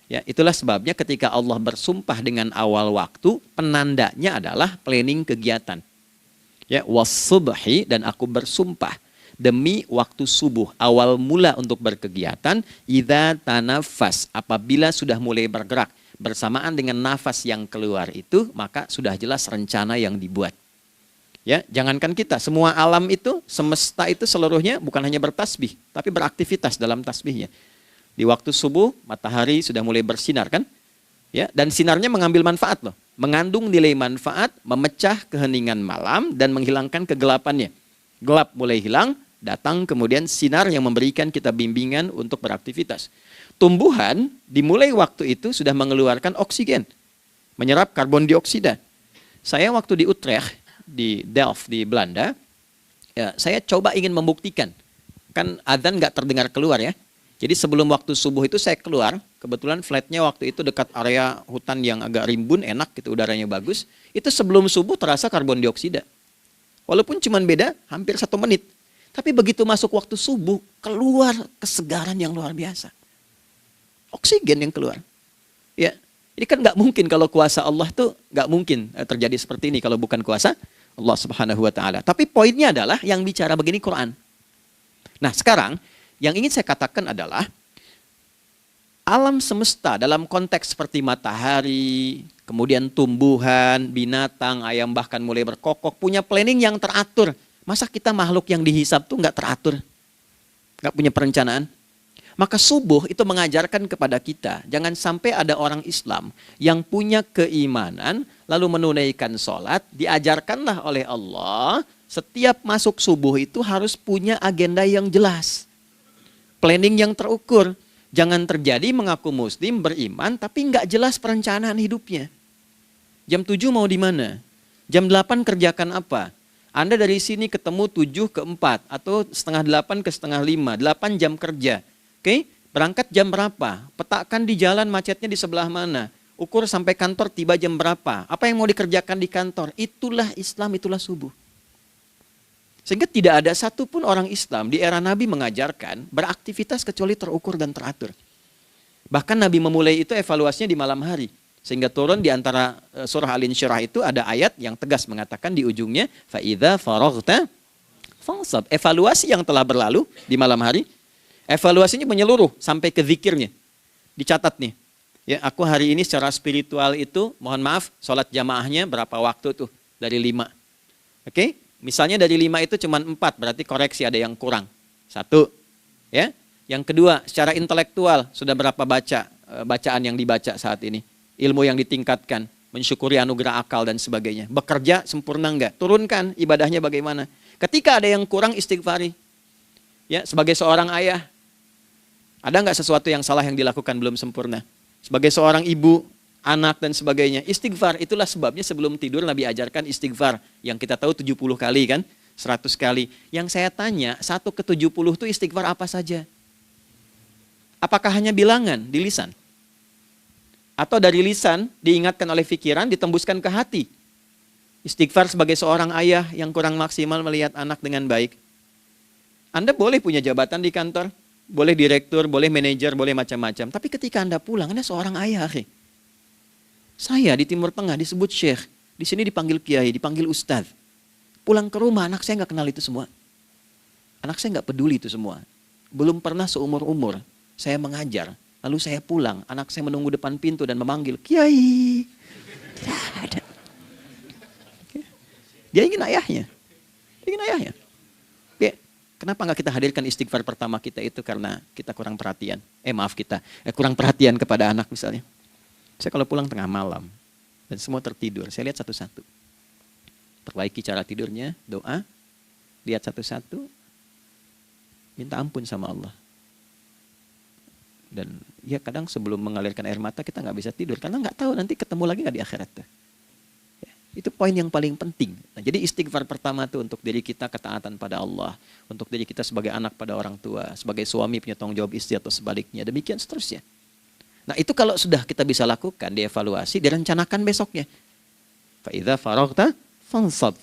Ya, itulah sebabnya ketika Allah bersumpah dengan awal waktu, penandanya adalah planning kegiatan. Ya, was-subhi, dan aku bersumpah demi waktu subuh, awal mula untuk berkegiatan, idza tanafas, apabila sudah mulai bergerak, bersamaan dengan nafas yang keluar itu, maka sudah jelas rencana yang dibuat. Ya, jangankan kita, semua alam itu, semesta itu seluruhnya bukan hanya bertasbih, tapi beraktivitas dalam tasbihnya. Di waktu subuh, matahari sudah mulai bersinar kan? Ya, dan sinarnya mengambil manfaat loh. Mengandung nilai manfaat, memecah keheningan malam dan menghilangkan kegelapannya. Gelap mulai hilang, datang kemudian sinar yang memberikan kita bimbingan untuk beraktivitas. Tumbuhan dimulai waktu itu sudah mengeluarkan oksigen, menyerap karbon dioksida. Saya waktu di Utrecht, di Delft di Belanda, ya, saya coba ingin membuktikan. Kan adzan nggak terdengar keluar ya. Jadi sebelum waktu subuh itu saya keluar, kebetulan flatnya waktu itu dekat area hutan yang agak rimbun, enak gitu, udaranya bagus. Itu sebelum subuh terasa karbon dioksida. Walaupun cuma beda hampir 1 menit. Tapi begitu masuk waktu subuh, keluar kesegaran yang luar biasa. Oksigen yang keluar. Ya, ini kan nggak mungkin kalau kuasa Allah tuh nggak mungkin terjadi seperti ini kalau bukan kuasa Allah Subhanahu wa taala. Tapi poinnya adalah yang bicara begini Quran. Nah, sekarang yang ingin saya katakan adalah alam semesta dalam konteks seperti matahari, kemudian tumbuhan, binatang, ayam bahkan mulai berkokok, punya planning yang teratur. Masa kita makhluk yang dihisab tuh nggak teratur? Nggak punya perencanaan? Maka subuh itu mengajarkan kepada kita, jangan sampai ada orang Islam yang punya keimanan, lalu menunaikan sholat, diajarkanlah oleh Allah, setiap masuk subuh itu harus punya agenda yang jelas. Planning yang terukur. Jangan terjadi mengaku muslim, beriman, tapi nggak jelas perencanaan hidupnya. Jam 7 mau di mana? Jam 8 kerjakan apa? Anda dari sini ketemu 7 ke 4, atau setengah 8 ke setengah 5, 8 jam kerja. Oke, berangkat jam berapa? Petakan di jalan macetnya di sebelah mana? Ukur sampai kantor tiba jam berapa? Apa yang mau dikerjakan di kantor? Itulah Islam, itulah subuh. Sehingga tidak ada satupun orang Islam di era Nabi mengajarkan beraktivitas kecuali terukur dan teratur. Bahkan Nabi memulai itu evaluasinya di malam hari. Sehingga turun di antara surah Al-Insyirah itu ada ayat yang tegas mengatakan di ujungnya, فَإِذَا فَرَغْتَ فَانْصَبْ. Evaluasi yang telah berlalu di malam hari. Evaluasinya menyeluruh sampai ke zikirnya. Dicatat nih. Ya, aku hari ini secara spiritual itu, mohon maaf, sholat jamaahnya berapa waktu tuh? Dari 5. Oke? Misalnya dari 5 itu cuma 4, berarti koreksi ada yang kurang. 1. Ya. Yang kedua, secara intelektual sudah berapa bacaan yang dibaca saat ini? Ilmu yang ditingkatkan, mensyukuri anugerah akal dan sebagainya. Bekerja sempurna enggak? Turunkan ibadahnya bagaimana? Ketika ada yang kurang, istighfari. Ya, sebagai seorang ayah, ada nggak sesuatu yang salah yang dilakukan belum sempurna? Sebagai seorang ibu, anak dan sebagainya, istighfar. Itulah sebabnya sebelum tidur Nabi ajarkan istighfar. Yang kita tahu 70 kali kan, 100 kali. Yang saya tanya, 1 ke 70 itu istighfar apa saja? Apakah hanya bilangan di lisan? Atau dari lisan diingatkan oleh pikiran, ditembuskan ke hati? Istighfar sebagai seorang ayah yang kurang maksimal melihat anak dengan baik. Anda boleh punya jabatan di kantor, boleh direktur, boleh manajer, boleh macam-macam. Tapi ketika Anda pulang, Anda seorang ayah. Saya di Timur Tengah disebut syekh, di sini dipanggil kiai, dipanggil ustadz. Pulang ke rumah, anak saya nggak kenal itu semua. Anak saya nggak peduli itu semua. Belum pernah seumur-umur saya mengajar, lalu saya pulang, anak saya menunggu depan pintu dan memanggil, kiai. Dia ingin ayahnya. Dia ingin ayahnya. Kenapa nggak kita hadirkan istighfar pertama kita itu karena kita kurang perhatian. Kurang perhatian kepada anak misalnya. Saya kalau pulang tengah malam dan semua tertidur, saya lihat satu-satu. Perbaiki cara tidurnya, doa, lihat satu-satu, minta ampun sama Allah. Dan ya kadang sebelum mengalirkan air mata kita nggak bisa tidur karena nggak tahu nanti ketemu lagi nggak di akhirat. Itu poin yang paling penting. Nah, jadi istighfar pertama itu untuk diri kita ketaatan pada Allah. Untuk diri kita sebagai anak pada orang tua. Sebagai suami punya tanggung jawab istri atau sebaliknya. Demikian seterusnya. Nah itu kalau sudah kita bisa lakukan, dievaluasi, direncanakan besoknya. Fa'idha faraghta fansab.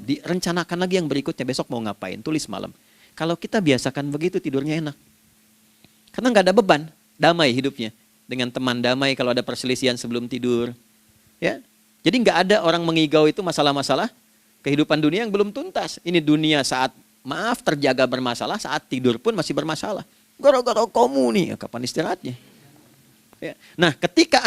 Direncanakan lagi yang berikutnya, besok mau ngapain, tulis malam. Kalau kita biasakan begitu tidurnya enak. Karena nggak ada beban, damai hidupnya. Dengan teman damai kalau ada perselisihan sebelum tidur. Ya. Jadi nggak ada orang mengigau itu masalah-masalah kehidupan dunia yang belum tuntas. Ini dunia saat terjaga bermasalah, saat tidur pun masih bermasalah. Gara-gara kamu nih, kapan istirahatnya? Ya. Nah, ketika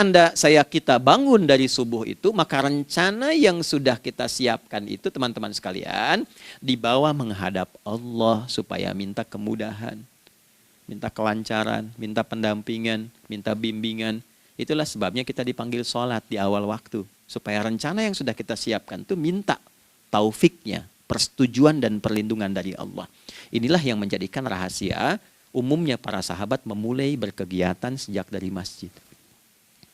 kita bangun dari subuh itu, maka rencana yang sudah kita siapkan itu, teman-teman sekalian, dibawa menghadap Allah supaya minta kemudahan, minta kelancaran, minta pendampingan, minta bimbingan. Itulah sebabnya kita dipanggil sholat di awal waktu. Supaya rencana yang sudah kita siapkan itu minta taufiknya, persetujuan dan perlindungan dari Allah. Inilah yang menjadikan rahasia umumnya para sahabat memulai berkegiatan sejak dari masjid.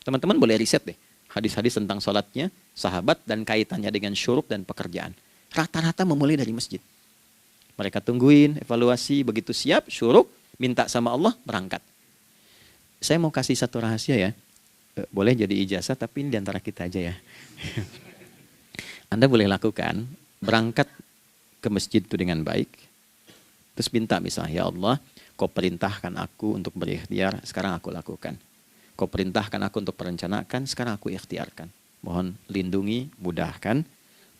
Teman-teman boleh riset deh hadis-hadis tentang sholatnya sahabat dan kaitannya dengan syuruk dan pekerjaan. Rata-rata memulai dari masjid. Mereka tungguin, evaluasi, begitu siap, syuruk, minta sama Allah, berangkat. Saya mau kasih satu rahasia ya. Boleh jadi ijazah tapi ini diantara kita aja ya. Anda boleh lakukan, berangkat ke masjid itu dengan baik. Terus minta misalnya, ya Allah, kau perintahkan aku untuk berikhtiar, sekarang aku lakukan. Kau perintahkan aku untuk merencanakan, sekarang aku ikhtiarkan. Mohon lindungi, mudahkan,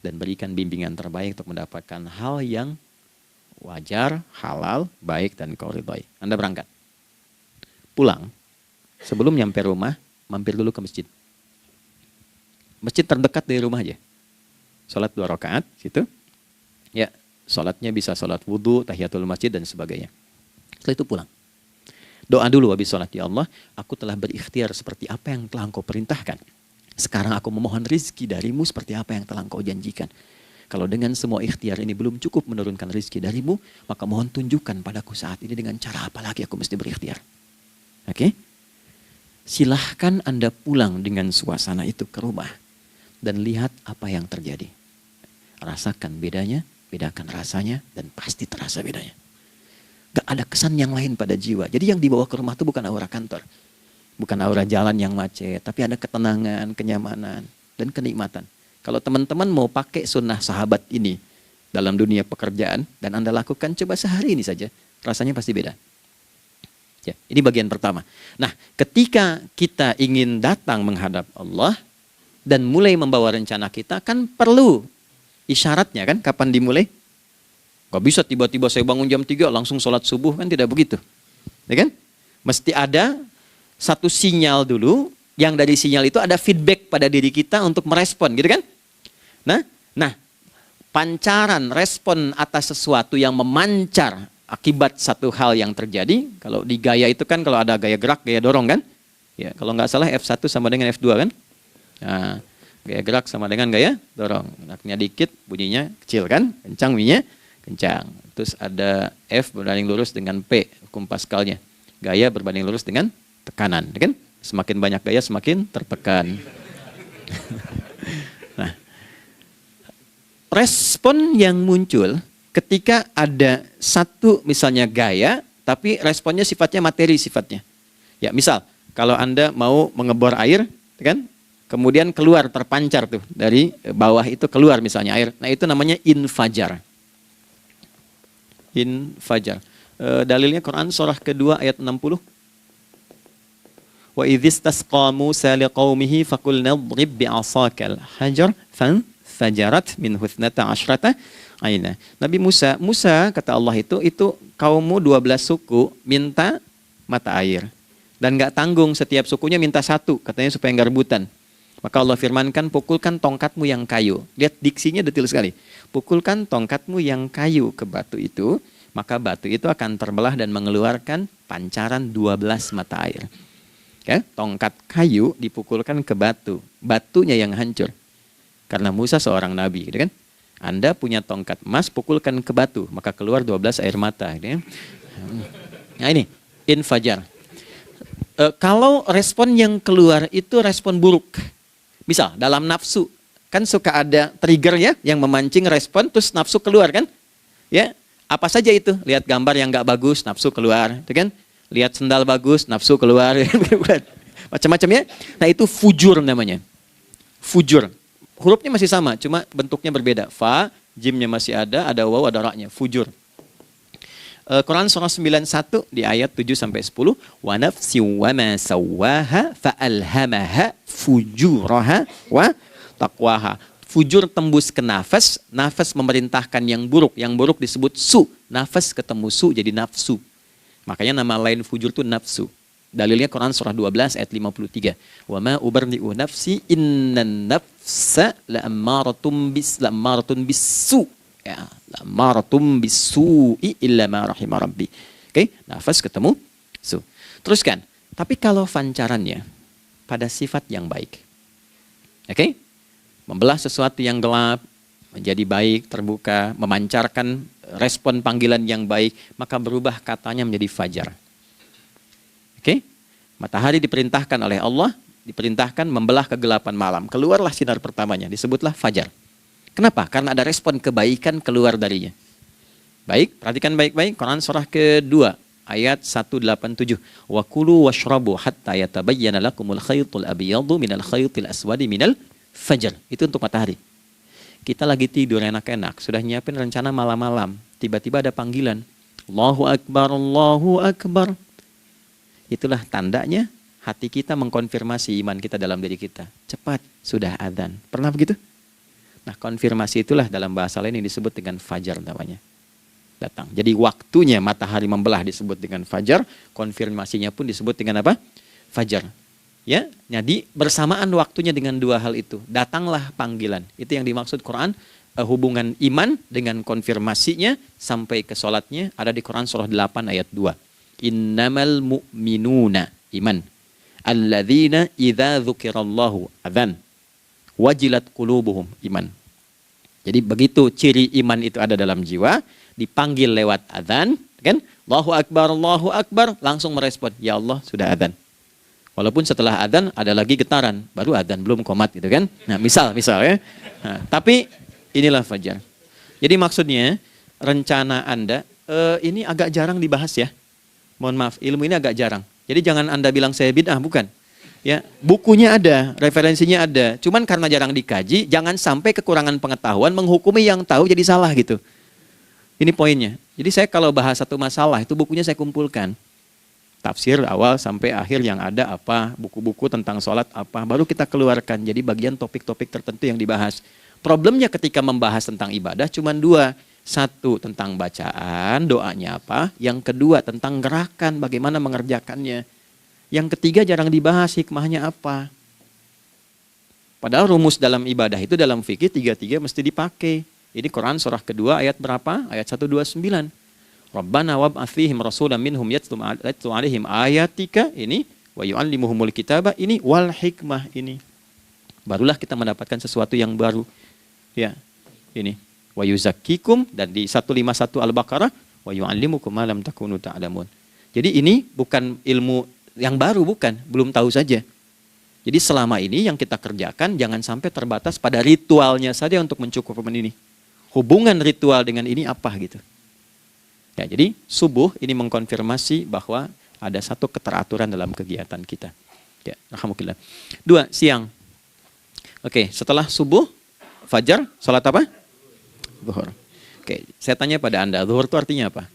dan berikan bimbingan terbaik untuk mendapatkan hal yang wajar, halal, baik, dan kau ridhoi. Anda berangkat. Pulang. Sebelum nyampe rumah, mampir dulu ke masjid. Masjid terdekat dari rumah aja. Sholat 2 rakaat, gitu. Ya, sholatnya bisa sholat wudhu, tahiyatul masjid, dan sebagainya. Setelah itu pulang. Doa dulu habis sholat. Ya Allah, aku telah berikhtiar seperti apa yang telah Engkau perintahkan. Sekarang aku memohon rizki darimu seperti apa yang telah Engkau janjikan. Kalau dengan semua ikhtiar ini belum cukup menurunkan rizki darimu, maka mohon tunjukkan padaku saat ini dengan cara apa lagi aku mesti berikhtiar. Oke? Silahkan Anda pulang dengan suasana itu ke rumah. Dan lihat apa yang terjadi. Rasakan bedanya, bedakan rasanya, dan pasti terasa bedanya. Gak ada kesan yang lain pada jiwa. Jadi yang dibawa ke rumah itu bukan aura kantor. Bukan aura jalan yang macet. Tapi ada ketenangan, kenyamanan, dan kenikmatan. Kalau teman-teman mau pakai sunnah sahabat ini dalam dunia pekerjaan, dan Anda lakukan coba sehari ini saja, rasanya pasti beda. Ya, ini bagian pertama. Nah, ketika kita ingin datang menghadap Allah, dan mulai membawa rencana kita, kan perlu isyaratnya kan, kapan dimulai? Gak bisa tiba-tiba saya bangun jam 3 langsung sholat subuh, kan tidak begitu. Ya kan? Mesti ada satu sinyal dulu, yang dari sinyal itu ada feedback pada diri kita untuk merespon, gitu kan? Nah, pancaran respon atas sesuatu yang memancar akibat satu hal yang terjadi, kalau di gaya itu kan kalau ada gaya gerak, gaya dorong kan? Ya, kalau nggak salah F1 sama dengan F2 kan? Nah, gaya gerak sama dengan gaya dorong. Geraknya dikit, bunyinya kecil kan? Kencang bunyinya, kencang. Terus ada F berbanding lurus dengan P, hukum Pascalnya. Gaya berbanding lurus dengan tekanan, kan? Semakin banyak gaya, semakin tertekan. Nah, respon yang muncul ketika ada satu misalnya gaya, tapi responnya sifatnya materi sifatnya. Ya, misal kalau Anda mau mengebor air, kan? Kemudian keluar terpancar tuh dari bawah itu keluar misalnya air. Nah, itu namanya infajar. Infajar. Dalilnya Quran surah kedua ayat 60. Wa idzistasqa Musa liqaumihi faqulna idrib bi'asakal hajar fanfajarat min husnata asyrata aina. Nabi Musa kata Allah itu kaummu 12 suku minta mata air. Dan nggak tanggung, setiap sukunya minta satu, katanya supaya nggak rebutan. Maka Allah firmankan, pukulkan tongkatmu yang kayu. Lihat diksinya detil sekali. Pukulkan tongkatmu yang kayu ke batu itu, maka batu itu akan terbelah dan mengeluarkan pancaran 12 mata air. Ya, tongkat kayu dipukulkan ke batu. Batunya yang hancur. Karena Musa seorang nabi, gitu kan? Anda punya tongkat emas, pukulkan ke batu, maka keluar 12 air mata. Gitu kan? Nah ini, infajar. Kalau respon yang keluar itu respon buruk. Misal dalam nafsu, kan suka ada triggernya yang memancing respon, terus nafsu keluar kan? Ya, apa saja itu? Lihat gambar yang nggak bagus, nafsu keluar, itu kan? Lihat sendal bagus, nafsu keluar, macam-macam ya. Nah itu fujur namanya, fujur. Hurufnya masih sama, cuma bentuknya berbeda. Fa, jimnya masih ada waw, ada ra-nya, fujur. Quran surah 91 di ayat 7-10. Wa nafsi wa ma sawwaha fa'alhamaha fujuraha wa taqwaha. Fujur tembus ke nafas, nafas memerintahkan yang buruk disebut su. Nafas ketemu su jadi nafsu. Makanya nama lain fujur itu nafsu. Dalilnya Quran surah 12 ayat 53. Wa ma ubarri'u nafsi innan nafsa la'ammaratun bisu. Ya, la'ammaratun bisu'i illa ma rahima rabbi. Oke, nafas ketemu su. Teruskan. Tapi kalau pancarannya pada sifat yang baik. Oke? Membelah sesuatu yang gelap menjadi baik, terbuka, memancarkan respon panggilan yang baik, maka berubah katanya menjadi fajar. Oke? Matahari diperintahkan oleh Allah, diperintahkan membelah kegelapan malam. Keluarlah sinar pertamanya, disebutlah fajar. Kenapa? Karena ada respon kebaikan keluar darinya. Baik, perhatikan baik-baik. Quran surah kedua, ayat 187. Wa kulu washrabu hatta yatabayyana lakumul khaytul abyadu minal khaytil aswadi minal fajar. Itu untuk matahari. Kita lagi tidur enak-enak, sudah nyiapin rencana malam-malam. Tiba-tiba ada panggilan. Allahu Akbar, Allahu Akbar. Itulah tandanya hati kita mengkonfirmasi iman kita dalam diri kita. Cepat, sudah adzan. Pernah begitu? Nah, konfirmasi itulah dalam bahasa lain yang disebut dengan fajar namanya. Datang. Jadi waktunya matahari membelah disebut dengan fajar, konfirmasinya pun disebut dengan apa? fajar. Ya, jadi bersamaan waktunya dengan dua hal itu. Datanglah panggilan. Itu yang dimaksud Quran, hubungan iman dengan konfirmasinya sampai ke sholatnya ada di Quran surah 8 ayat 2. Innamal mu'minuna iman. Alladzina idza dzukirallahu adzan. Wajilat qulubuhum iman. Jadi begitu ciri iman itu ada dalam jiwa, dipanggil lewat adzan, kan? Allahu Akbar, langsung merespon, ya Allah sudah adzan. Walaupun setelah adzan ada lagi getaran, baru adzan belum qomat gitu kan. Nah, misal ya. Nah, tapi inilah fajar. Jadi maksudnya rencana Anda ini agak jarang dibahas ya. Mohon maaf, ilmu ini agak jarang. Jadi jangan Anda bilang saya bid'ah, bukan. Ya, bukunya ada, referensinya ada. Cuman karena jarang dikaji, jangan sampai kekurangan pengetahuan menghukumi yang tahu jadi salah gitu. Ini poinnya. Jadi saya kalau bahas satu masalah itu bukunya saya kumpulkan. Tafsir awal sampai akhir yang ada apa, buku-buku tentang sholat apa, baru kita keluarkan. Jadi bagian topik-topik tertentu yang dibahas. Problemnya ketika membahas tentang ibadah cuma dua. Satu tentang bacaan, doanya apa. Yang kedua tentang gerakan, bagaimana mengerjakannya. Yang ketiga jarang dibahas, hikmahnya apa. Padahal rumus dalam ibadah itu dalam fikih tiga-tiga mesti dipakai. Ini Quran surah kedua ayat berapa? Ayat 129. Rabbana wab'ats fihim rasulan minhum yatlu 'alaihim ayatika ini wa yu'allimuhumul kitaba ini wal hikmah ini. Barulah kita mendapatkan sesuatu yang baru. Ya. Ini wa yuzakkikum dan di 151 Al-Baqarah wa yu'allimukum ma lam takunu ta'lamun. Jadi ini bukan ilmu yang baru, bukan, belum tahu saja. Jadi selama ini yang kita kerjakan jangan sampai terbatas pada ritualnya saja untuk mencukupkan ini. Hubungan ritual dengan ini apa gitu. Ya, jadi subuh ini mengkonfirmasi bahwa ada satu keteraturan dalam kegiatan kita. Ya, alhamdulillah. 2, siang. Oke, setelah subuh, fajar, salat apa? Zuhur. Oke, saya tanya pada Anda, zuhur itu artinya apa?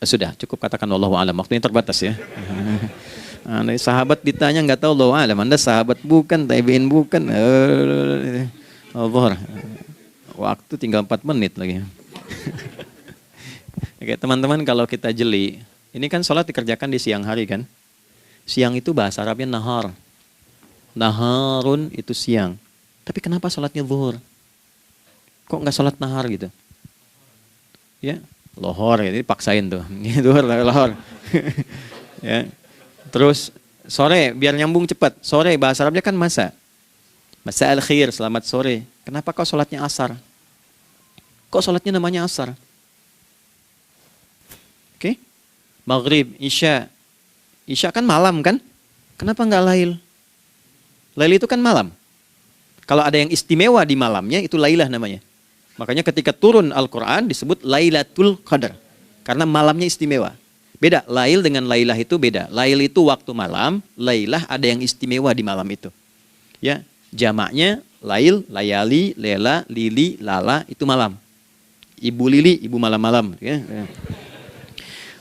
Sudah, cukup katakan wallahu a'lam. Waktunya terbatas ya. Anda sahabat ditanya nggak tahu wallahu a'lam. Anda sahabat bukan, tabi'in bukan. Zuhur. Waktu tinggal 4 menit lagi. Oke, teman-teman kalau kita jeli, ini kan sholat dikerjakan di siang hari kan? Siang itu bahasa Arabnya nahar. Naharun itu siang. Tapi kenapa sholatnya zuhur? Kok nggak sholat nahar gitu? Ya, lohor ya, ini paksain tuh. Zuhur, lohor. Ya. Terus sore, biar nyambung cepat. Sore bahasa Arabnya kan masa. Masa al-khir, selamat sore. Kenapa kok sholatnya asar? Kok sholatnya namanya asar? Oke. Maghrib, isya. Isya kan malam kan? Kenapa nggak lail? Lail itu kan malam. Kalau ada yang istimewa di malamnya, itu lailah namanya. Makanya ketika turun Al-Quran disebut Lailatul Qadar. Karena malamnya istimewa. Beda, lail dengan lailah itu beda. Lail itu waktu malam, lailah ada yang istimewa di malam itu. Ya. Jamaknya lail, layali, lela, lili, lala, itu malam. Ibu lili, ibu malam-malam. Ya.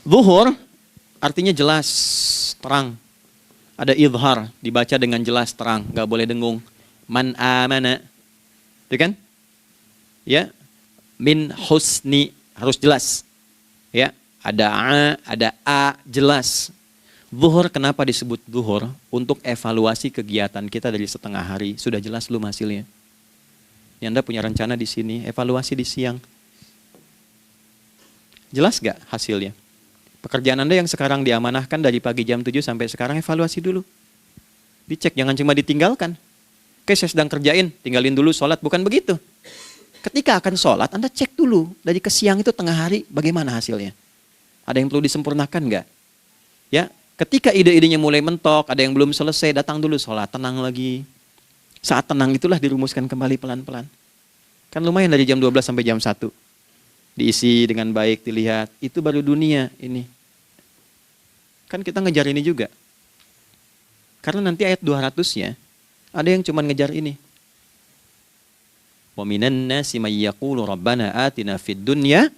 Zuhur artinya jelas, terang. Ada idhar, dibaca dengan jelas, terang. Gak boleh dengung. Man amana. Itu kan? Ya. Min husni, harus jelas. Ya. Ada a, jelas. Zuhur kenapa disebut zuhur? Untuk evaluasi kegiatan kita dari setengah hari. Sudah jelas belum hasilnya? Ini Anda punya rencana di sini, evaluasi di siang. Jelas gak hasilnya? Pekerjaan Anda yang sekarang diamanahkan dari pagi jam 7 sampai sekarang, evaluasi dulu. Dicek, jangan cuma ditinggalkan. Oke, saya sedang kerjain, tinggalin dulu sholat. Bukan begitu. Ketika akan sholat, Anda cek dulu. Dari ke siang itu tengah hari, bagaimana hasilnya? Ada yang perlu disempurnakan gak? Ya. Ketika ide-idenya mulai mentok, ada yang belum selesai, datang dulu sholat, tenang lagi. Saat tenang itulah dirumuskan kembali pelan-pelan. Kan lumayan dari jam 12 sampai jam 1. Diisi dengan baik, dilihat. Itu baru dunia ini. Kan kita ngejar ini juga. Karena nanti ayat 200-nya, ada yang cuma ngejar ini. Wa minan nasi may yaqulu rabbana atina fid dunya.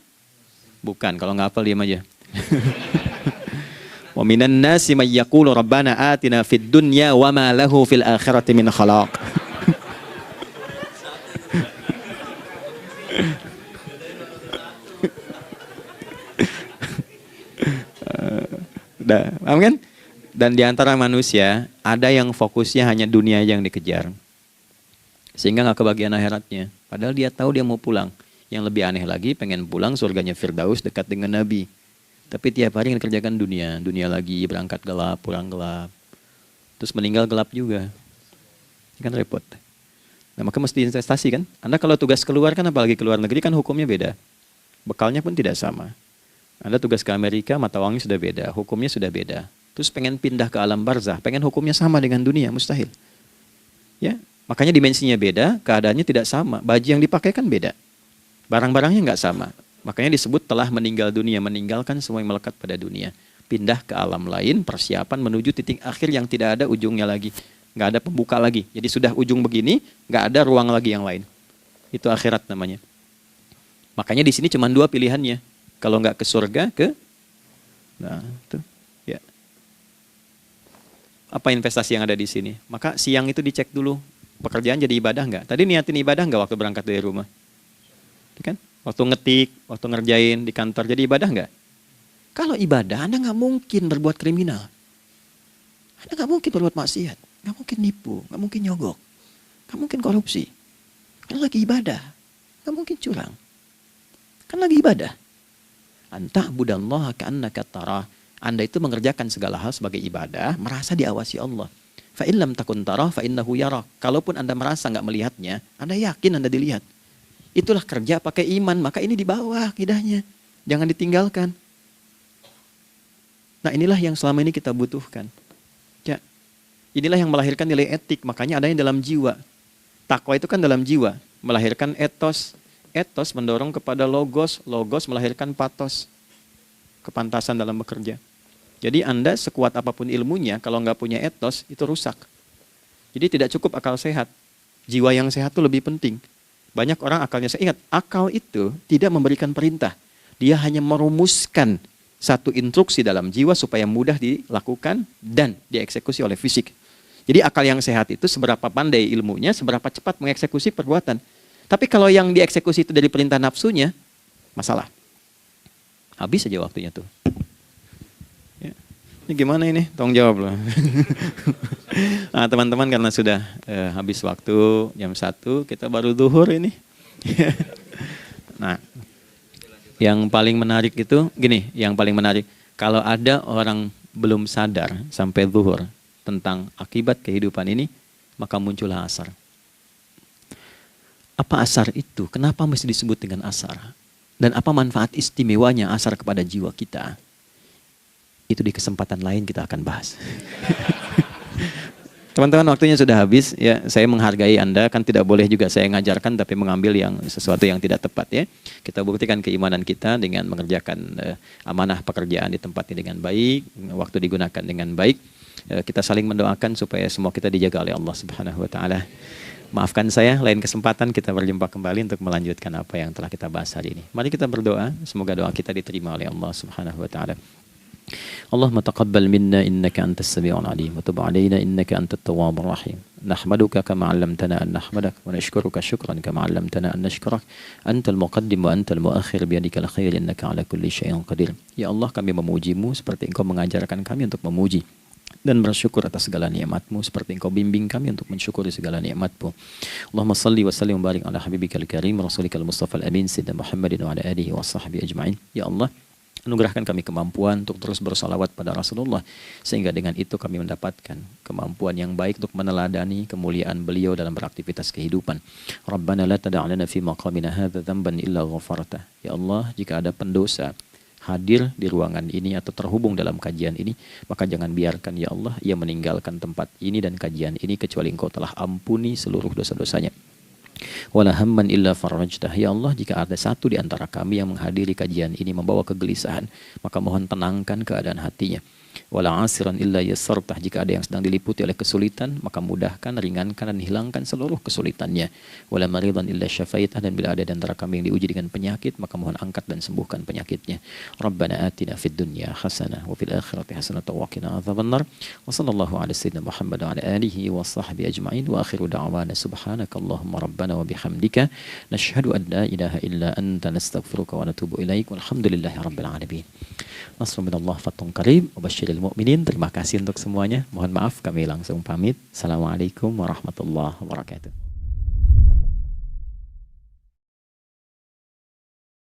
Bukan, kalau nggak hafal diam aja. Wa minan nasi may yaqulu rabbana atina fid dunya wa ma lahu fil akhirati min khalaq. Nah, paham kan? Dan di antara manusia ada yang fokusnya hanya dunia yang dikejar, sehingga nggak kebagian akhiratnya. Padahal dia tahu dia mau pulang. Yang lebih aneh lagi, pengen pulang surganya Firdaus dekat dengan Nabi. Tapi tiap hari kerjakan dunia, dunia lagi, berangkat gelap, pulang gelap, terus meninggal gelap juga. Ini kan repot. Nah, maka mesti investasi kan. Anda kalau tugas keluar kan, apalagi keluar negeri kan hukumnya beda. Bekalnya pun tidak sama. Anda tugas ke Amerika, mata uangnya sudah beda, hukumnya sudah beda. Terus pengen pindah ke alam barzah, pengen hukumnya sama dengan dunia, mustahil. Ya, makanya dimensinya beda, keadaannya tidak sama. Baju yang dipakai kan beda. Barang-barangnya nggak sama. Makanya disebut telah meninggal dunia, meninggalkan semua yang melekat pada dunia. Pindah ke alam lain, persiapan menuju titik akhir yang tidak ada ujungnya lagi. Nggak ada pembuka lagi. Jadi sudah ujung begini, nggak ada ruang lagi yang lain. Itu akhirat namanya. Makanya di sini cuma dua pilihannya. Kalau nggak ke surga, nah itu. Ya. Apa investasi yang ada di sini? Maka siang itu dicek dulu. Pekerjaan jadi ibadah nggak? Tadi niatin ibadah nggak waktu berangkat dari rumah? Kan? Waktu ngetik, waktu ngerjain di kantor, jadi ibadah nggak? Kalau ibadah, Anda nggak mungkin berbuat kriminal. Anda nggak mungkin berbuat maksiat. Nggak mungkin nipu, nggak mungkin nyogok. Nggak mungkin korupsi. Kan lagi ibadah. Nggak mungkin curang. Kan lagi ibadah. Anta budallaha ka'annaka tarah. Anda itu mengerjakan segala hal sebagai ibadah, merasa diawasi Allah. Fa in lam takun tarah fa innahu yarah. Kalaupun Anda merasa nggak melihatnya, Anda yakin Anda dilihat. Itulah kerja pakai iman, maka ini di bawah akidahnya. Jangan ditinggalkan. Nah, inilah yang selama ini kita butuhkan. Ya. Inilah yang melahirkan nilai etik, makanya adanya dalam jiwa. Takwa itu kan dalam jiwa, melahirkan etos. Etos mendorong kepada logos, logos melahirkan patos. Kepantasan dalam bekerja. Jadi Anda sekuat apapun ilmunya, kalau nggak punya etos, itu rusak. Jadi tidak cukup akal sehat. Jiwa yang sehat itu lebih penting. Banyak orang akalnya, saya ingat, akal itu tidak memberikan perintah. Dia hanya merumuskan satu instruksi dalam jiwa supaya mudah dilakukan dan dieksekusi oleh fisik. Jadi akal yang sehat itu seberapa pandai ilmunya, seberapa cepat mengeksekusi perbuatan. Tapi kalau yang dieksekusi itu dari perintah nafsunya, masalah. Habis saja waktunya tuh. Ya. Ini gimana ini? Tolong jawab loh. Nah, teman-teman karena sudah habis waktu jam 1, kita baru zuhur ini. Nah, yang paling menarik itu gini, yang paling menarik kalau ada orang belum sadar sampai zuhur tentang akibat kehidupan ini, maka muncullah asar. Apa asar itu? Kenapa mesti disebut dengan asar? Dan apa manfaat istimewanya asar kepada jiwa kita? Itu di kesempatan lain kita akan bahas. Teman-teman, waktunya sudah habis ya. Saya menghargai Anda, kan tidak boleh juga saya ngajarkan tapi mengambil yang sesuatu yang tidak tepat ya. Kita buktikan keimanan kita dengan mengerjakan amanah pekerjaan di tempat ini dengan baik, waktu digunakan dengan baik. Kita saling mendoakan supaya semua kita dijaga oleh Allah Subhanahu wa taala. Maafkan saya, lain kesempatan kita berjumpa kembali untuk melanjutkan apa yang telah kita bahas hari ini. Mari kita berdoa, semoga doa kita diterima oleh Allah Subhanahu wa taala. اللهم تقبل منا إنك أنت السميع العليم وتب علينا إنك أنت التواب الرحيم نحمدك كما علمتنا أن نحمدك ونشكرك شكرا كما علمتنا أن نشكرك أنت المقدم وأنت المؤخر بيدك الخير إنك على كل شيء قدير. Ya Allah, kami memujimu seperti Engkau mengajarkan kami untuk memuji dan bersyukur atas segala nikmat-Mu seperti Engkau bimbing kami untuk mensyukuri segala nikmat-Mu. Allahumma salli wa sallim wa barik ala habibikal karim rasulikal mustafa al-amin sayyidina Muhammadin wa ala alihi wa sahbihi ajma'in. Ya Allah, anugerahkan kami kemampuan untuk terus bersalawat pada Rasulullah, sehingga dengan itu kami mendapatkan kemampuan yang baik untuk meneladani kemuliaan beliau dalam beraktivitas kehidupan. Rabbana la tada' lana fi maqamina hadza dhanban illa ghafartah. Ya Allah, jika ada pendosa hadir di ruangan ini atau terhubung dalam kajian ini, maka jangan biarkan ya Allah ia meninggalkan tempat ini dan kajian ini kecuali Engkau telah ampuni seluruh dosa-dosanya. Wala hamman illa farajtah. Ya Allah, jika ada satu di antara kami yang menghadiri kajian ini membawa kegelisahan, maka mohon tenangkan keadaan hatinya. Wala asiran illa yassartah. Jika ada yang sedang diliputi oleh kesulitan, maka mudahkan, ringankan dan hilangkan seluruh kesulitannya. Wala maridan illa syafaitah. Dan bila ada di antara kami yang diuji dengan penyakit, maka mohon angkat dan sembuhkan penyakitnya. Rabbana atina fid dunya hasanah wa fil akhirati hasanah wa qina adzabannar. Wa sallallahu ala sayyidina Muhammad wa ala alihi wa sahbihi ajma'in. Wa akhiru da'wana subhanakallahumma rabbana wa bihamdika nashhadu an la ilaha illa anta nastaghfiruka wa natubu ilaik. Walhamdulillahi rabbil alamin. Nasrun minallah, fathun qarib, wa basyir basyiril mu'minin. Terima kasih untuk semuanya. Mohon maaf kami langsung pamit. Assalamualaikum warahmatullahi wabarakatuh.